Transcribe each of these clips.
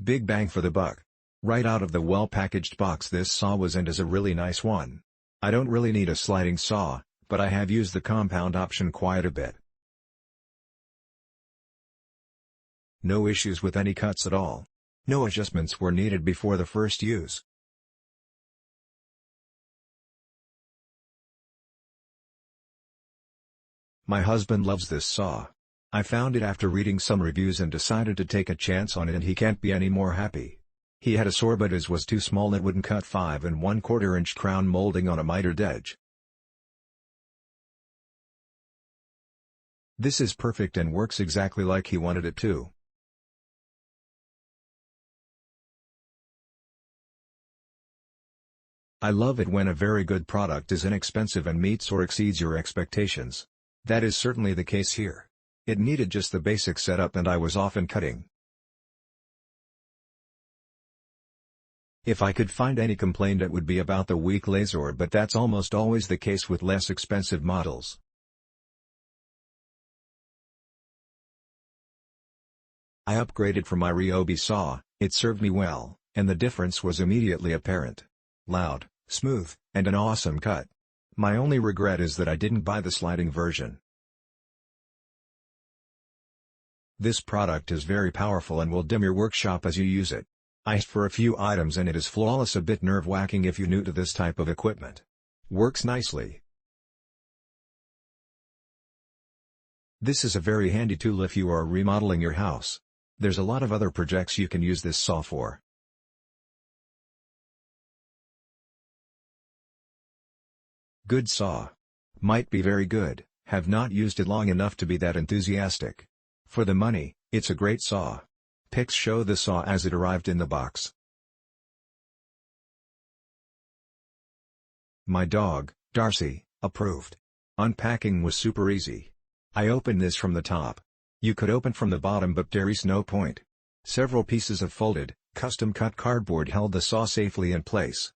Big bang for the buck. Right out of the well-packaged box this saw was and is a really nice one. I don't really need a sliding saw, but I have used the compound option quite a bit. No issues with any cuts at all. No adjustments were needed before the first use. My husband loves this saw. I found it after reading some reviews and decided to take a chance on it, and he can't be any more happy. He had a saw but his was too small, it wouldn't cut 5 1/4 inch crown molding on a mitered edge. This is perfect and works exactly like he wanted it to. I love it when a very good product is inexpensive and meets or exceeds your expectations. That is certainly the case here. It needed just the basic setup and I was off and cutting. If I could find any complaint, it would be about the weak laser, but that's almost always the case with less expensive models. I upgraded from my Ryobi saw. It served me well, and the difference was immediately apparent. Loud, smooth, and an awesome cut. My only regret is that I didn't buy the sliding version. This product is very powerful and will dim your workshop as you use it. I asked for a few items and it is flawless, a bit nerve-wracking if you're new to this type of equipment. Works nicely. This is a very handy tool if you are remodeling your house. There's a lot of other projects you can use this saw for. Good saw. Might be very good, have not used it long enough to be that enthusiastic. For the money, it's a great saw. Pics show the saw as it arrived in the box. My dog, Darcy, approved. Unpacking was super easy. I opened this from the top. You could open from the bottom, but there is no point. Several pieces of folded, custom-cut cardboard held the saw safely in place.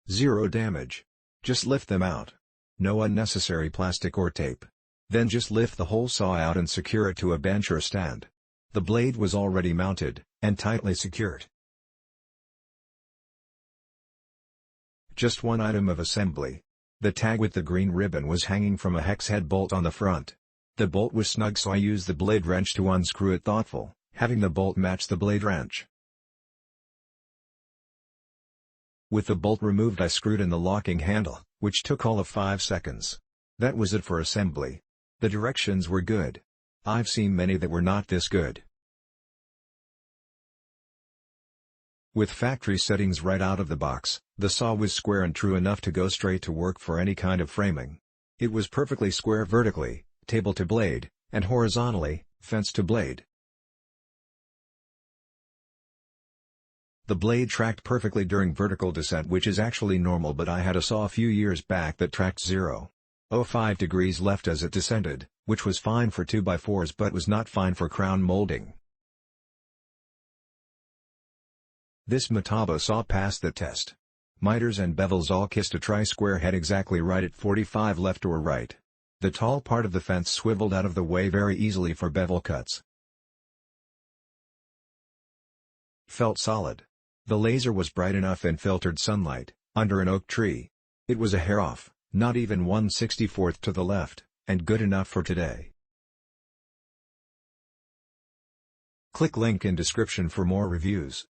Zero damage. Just lift them out. No unnecessary plastic or tape. Then just lift the whole saw out and secure it to a bench or stand. The blade was already mounted, and tightly secured. Just one item of assembly. The tag with the green ribbon was hanging from a hex head bolt on the front. The bolt was snug, so I used the blade wrench to unscrew it, thoughtful, having the bolt match the blade wrench. With the bolt removed, I screwed in the locking handle, which took all of 5 seconds. That was it for assembly. The directions were good. I've seen many that were not this good. With factory settings right out of the box, the saw was square and true enough to go straight to work for any kind of framing. It was perfectly square vertically, table to blade, and horizontally, fence to blade. The blade tracked perfectly during vertical descent, which is actually normal, but I had a saw a few years back that tracked 0.05 degrees left as it descended, which was fine for 2x4s but was not fine for crown molding. This Metabo saw passed the test. Miters and bevels all kissed a tri-square head exactly right at 45 left or right. The tall part of the fence swiveled out of the way very easily for bevel cuts. Felt solid. The laser was bright enough and filtered sunlight, under an oak tree. It was a hair off, not even 1/64th to the left, and good enough for today. Click link in description for more reviews.